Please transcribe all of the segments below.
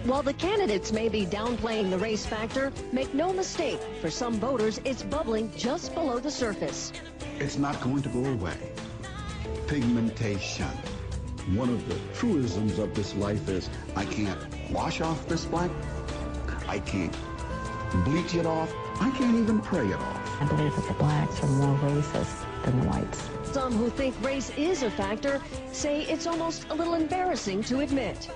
While the candidates may be downplaying the race factor, make no mistake, for some voters, it's bubbling just below the surface. It's not going to go away. Pigmentation. One of the truisms of this life is, I can't wash off this black, I can't bleach it off, I can't even pray it off. I believe that the blacks are more racist than the whites. Some who think race is a factor say it's almost a little embarrassing to admit.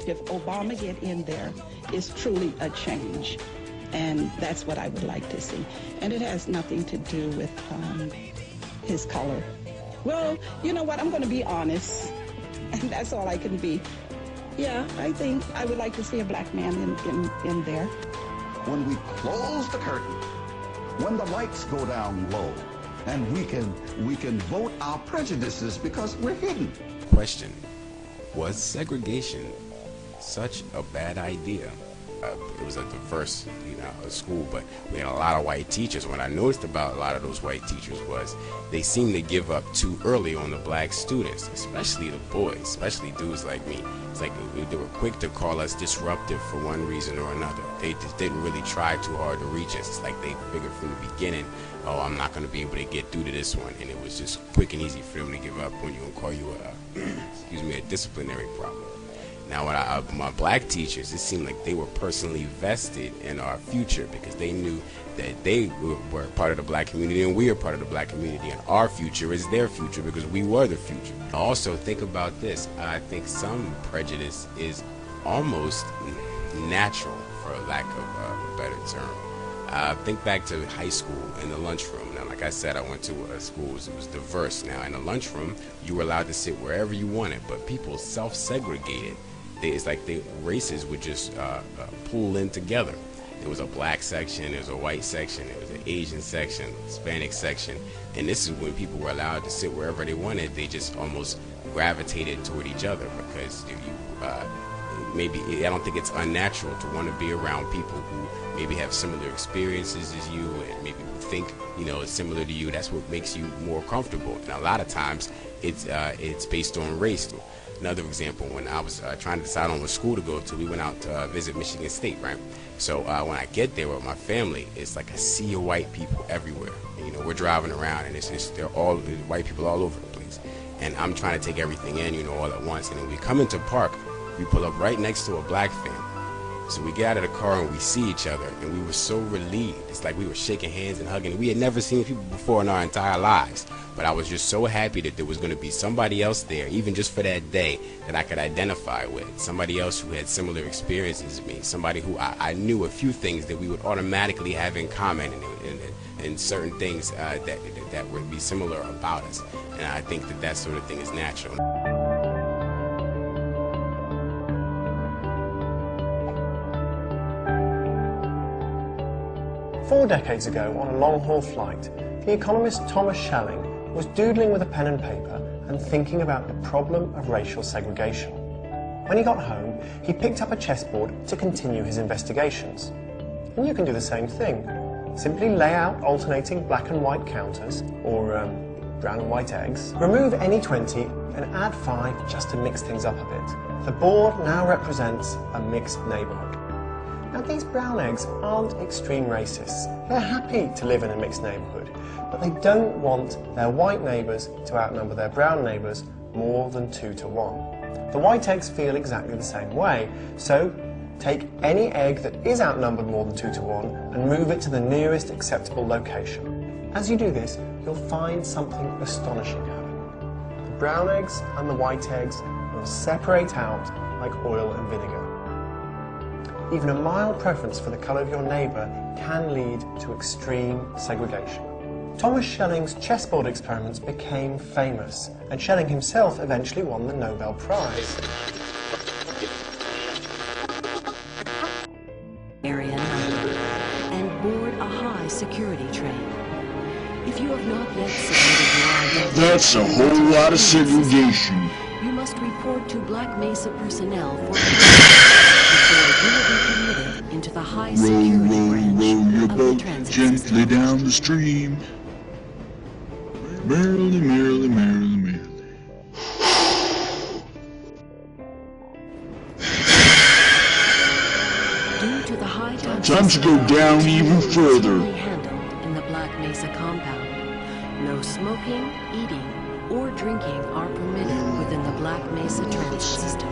If Obama get in there, it's truly a change. And that's what I would like to see. And it has nothing to do with his color. Well, you know what? I'm going to be honest. And that's all I can be. Yeah, I think I would like to see a black man in there. When we close the curtain, when the lights go down low, and we can vote our prejudices because we're hidden. Question: was segregation such a bad idea? It was a diverse, school, but we had a lot of white teachers. What I noticed about a lot of those white teachers was they seemed to give up too early on the black students, especially the boys, especially dudes like me. It's like they were quick to call us disruptive for one reason or another. They just didn't really try too hard to reach us. It's like they figured from the beginning, oh, I'm not going to be able to get through to this one, and it was just quick and easy for them to give up on you and call you a disciplinary problem. Now, when my black teachers, it seemed like they were personally vested in our future because they knew that they were part of the black community and we are part of the black community, and our future is their future because we were the future. Also, think about this. I think some prejudice is almost natural, for lack of a better term. Think back to high school in the lunchroom. Now, like I said, I went to a school that was diverse. Now, in the lunchroom, you were allowed to sit wherever you wanted, but people self-segregated. It's like the races would just pool in together. There was a black section, there was a white section, there was an Asian section, Hispanic section, and this is when people were allowed to sit wherever they wanted. They just almost gravitated toward each other because maybe I don't think it's unnatural to want to be around people who maybe have similar experiences as you and maybe think it's similar to you. That's what makes you more comfortable. And a lot of times it's based on race. Another example, when I was trying to decide on what school to go to, we went out to visit Michigan State, right? So when I get there with my family, it's like a sea of white people everywhere. And, we're driving around, and they're all white people all over the place. And I'm trying to take everything in, all at once. And then we come into park, we pull up right next to a black family. So we get out of the car and we see each other, and we were so relieved. It's like we were shaking hands and hugging. We had never seen people before in our entire lives. But I was just so happy that there was going to be somebody else there, even just for that day, that I could identify with. Somebody else who had similar experiences as me. Somebody who I knew a few things that we would automatically have in common, and certain things that would be similar about us. And I think that sort of thing is natural. 4 decades ago, on a long-haul flight, the economist Thomas Schelling was doodling with a pen and paper and thinking about the problem of racial segregation. When he got home, he picked up a chessboard to continue his investigations. And you can do the same thing. Simply lay out alternating black and white counters, or brown and white eggs, remove any 20 and add 5 just to mix things up a bit. The board now represents a mixed neighbourhood. Now, these brown eggs aren't extreme racists. They're happy to live in a mixed neighbourhood, but they don't want their white neighbours to outnumber their brown neighbours more than 2 to 1. The white eggs feel exactly the same way, so take any egg that is outnumbered more than 2 to 1 and move it to the nearest acceptable location. As you do this, you'll find something astonishing happen. The brown eggs and the white eggs will separate out like oil and vinegar. Even a mild preference for the colour of your neighbour can lead to extreme segregation. Thomas Schelling's chessboard experiments became famous, and Schelling himself eventually won the Nobel Prize. Area number and board a high security train. If you have not yet submitted your identity, that's a whole lot of segregation. You must report to Black Mesa personnel for before you will be permitted into the high security branch of the boat transit gently system. down the stream. Merrily, merrily, merrily, merrily. Due to the high Time to go down even further. handled in the Black Mesa compound, no smoking, eating, or drinking are permitted within the Black Mesa transit system.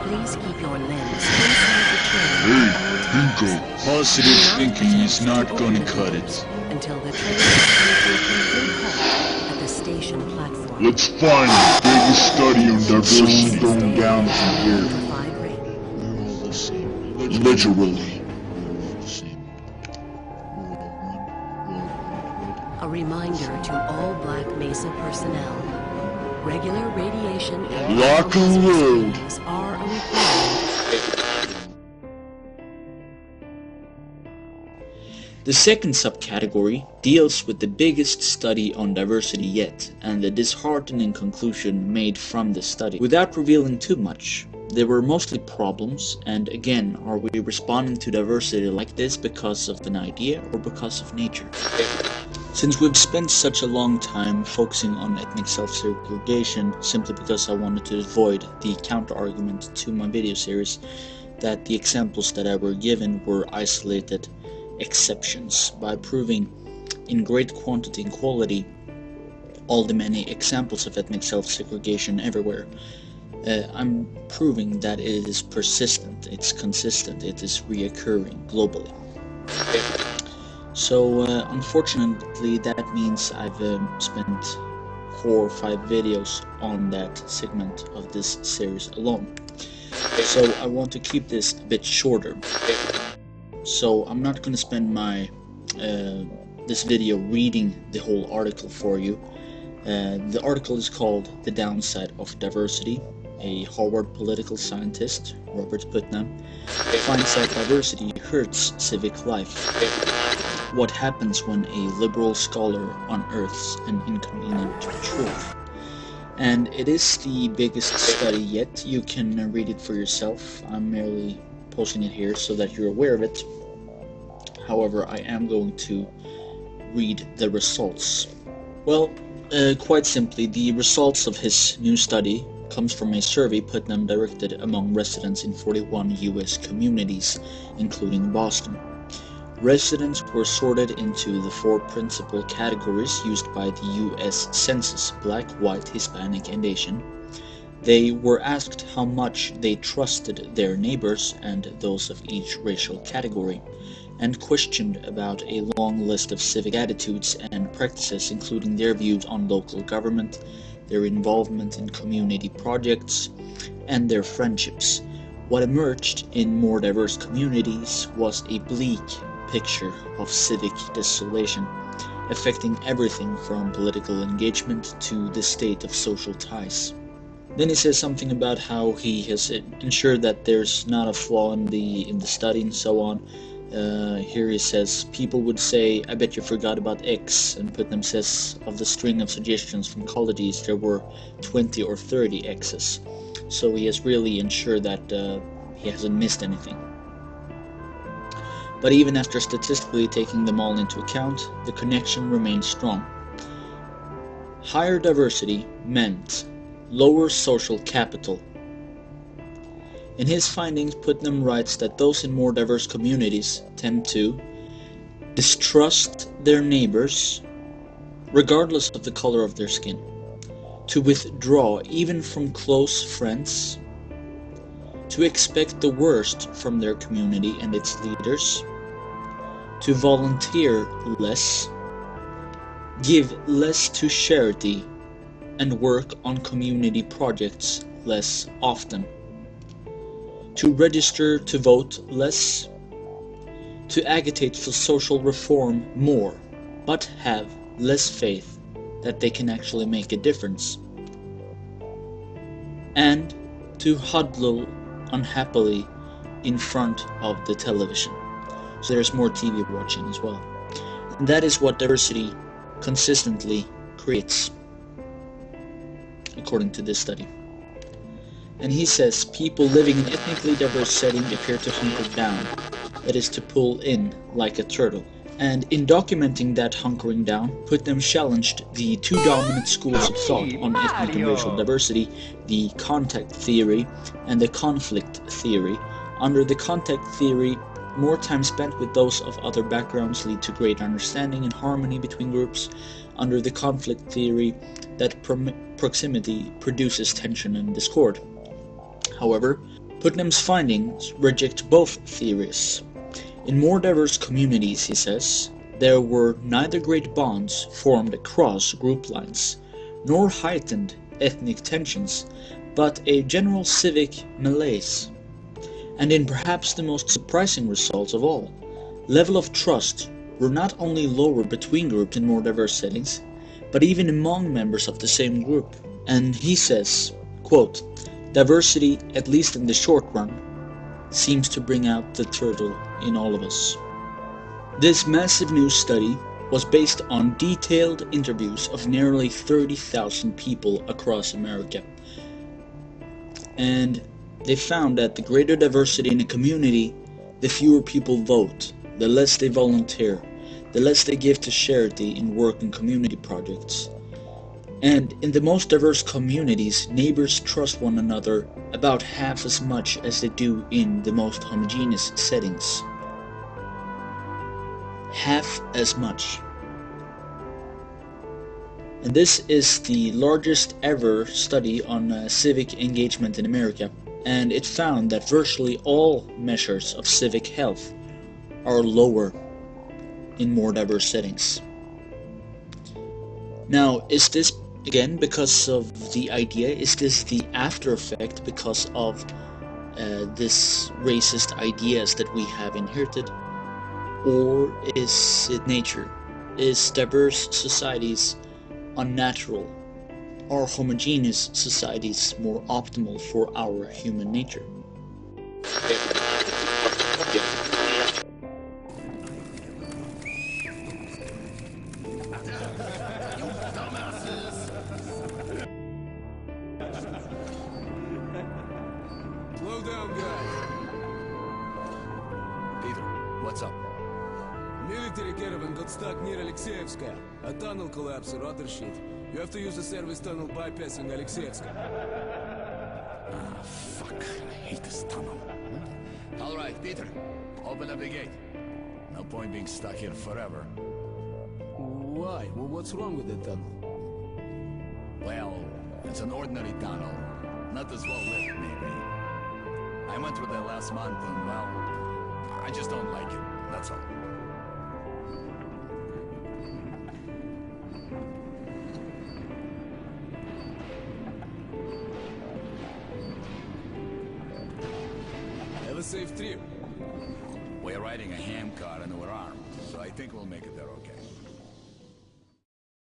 Please keep your limbs inside the train Hey, at all Bingo, times. positive Do not thinking is attempt not to gonna open the cut doors it. until the train has come to a complete halt at the station platform. Let's find the biggest study on diversity going Stay down at from an here. electrified rate. Literally. A reminder to all Black Mesa personnel. Regular radiation and Lock and thermal load. screenings are a requirement. The second subcategory deals with the biggest study on diversity yet, and the disheartening conclusion made from the study. Without revealing too much, there were mostly problems, and again, are we responding to diversity like this because of an idea or because of nature? Since we've spent such a long time focusing on ethnic self-segregation simply because I wanted to avoid the counter-argument to my video series that the examples that I were given were isolated exceptions, by proving in great quantity and quality all the many examples of ethnic self-segregation everywhere, I'm proving that it is persistent, it's consistent, it is reoccurring globally. So unfortunately that means I've spent 4 or 5 videos on that segment of this series alone. So I want to keep this a bit shorter. So I'm not going to spend my this video reading the whole article for you. The article is called "The Downside of Diversity." A Harvard political scientist, Robert Putnam, finds that diversity hurts civic life. What happens when a liberal scholar unearths an inconvenient truth? And it is the biggest study yet. You can read it for yourself. I'm merely posting it here so that you're aware of it. However, I am going to read the results. Well, quite simply, the results of his new study comes from a survey Putnam directed among residents in 41 US communities, including Boston. Residents were sorted into the 4 principal categories used by the US Census: Black, White, Hispanic, and Asian. They were asked how much they trusted their neighbors and those of each racial category, and questioned about a long list of civic attitudes and practices, including their views on local government, their involvement in community projects, and their friendships. What emerged in more diverse communities was a bleak picture of civic desolation, affecting everything from political engagement to the state of social ties. Then he says something about how he has ensured that there's not a flaw in the study and so on. Here he says, people would say, I bet you forgot about X, and Putnam says of the string of suggestions from colleges there were 20 or 30 X's. So he has really ensured that he hasn't missed anything. But even after statistically taking them all into account, the connection remained strong. Higher diversity meant lower social capital. In his findings, Putnam writes that those in more diverse communities tend to distrust their neighbors, regardless of the color of their skin, to withdraw even from close friends, to expect the worst from their community and its leaders, to volunteer less, give less to charity, and work on community projects less often, to register to vote less, to agitate for social reform more, but have less faith that they can actually make a difference, and to huddle unhappily in front of the television. So there's more TV watching as well. And that is what diversity consistently creates, according to this study. And he says people living in ethnically diverse setting appear to hunker down, that is to pull in like a turtle. And in documenting that hunkering down, Putnam challenged the two dominant schools of thought on ethnic and racial diversity, the contact theory and the conflict theory. Under the contact theory, more time spent with those of other backgrounds lead to greater understanding and harmony between groups. Under the conflict theory, that proximity produces tension and discord. However, Putnam's findings reject both theories. In more diverse communities, he says, there were neither great bonds formed across group lines, nor heightened ethnic tensions, but a general civic malaise. And in perhaps the most surprising results of all, level of trust were not only lower between groups in more diverse settings, but even among members of the same group. And he says, quote, diversity, at least in the short run, seems to bring out the turtle in all of us. This massive new study was based on detailed interviews of nearly 30,000 people across America. And they found that the greater diversity in a community, the fewer people vote, the less they volunteer, the less they give to charity in work and community projects. And in the most diverse communities, neighbors trust one another about half as much as they do in the most homogeneous settings. Half as much. And this is the largest ever study on civic engagement in America, and it found that virtually all measures of civic health are lower in more diverse settings. Now, is this again because of the idea? Is this the after effect because of this racist ideas that we have inherited? Or is it nature? Is diverse societies unnatural? Are homogeneous societies more optimal for our human nature? Slow down, guys. Peter, what's up? Military caravan got stuck near Alexeyevska. A tunnel collapsed or other shit. You have to use a service tunnel bypassing Alexeyevska. Ah, fuck. I hate this tunnel. All right, Peter. Open up the gate. No point being stuck here forever. Why? Well, what's wrong with the tunnel? Well, it's an ordinary tunnel. Not as well lit, maybe. I went through there last month and, well, I just don't like it. That's all. Have a safe trip. We're riding a ham car and we're armed, so I think we'll make it there okay.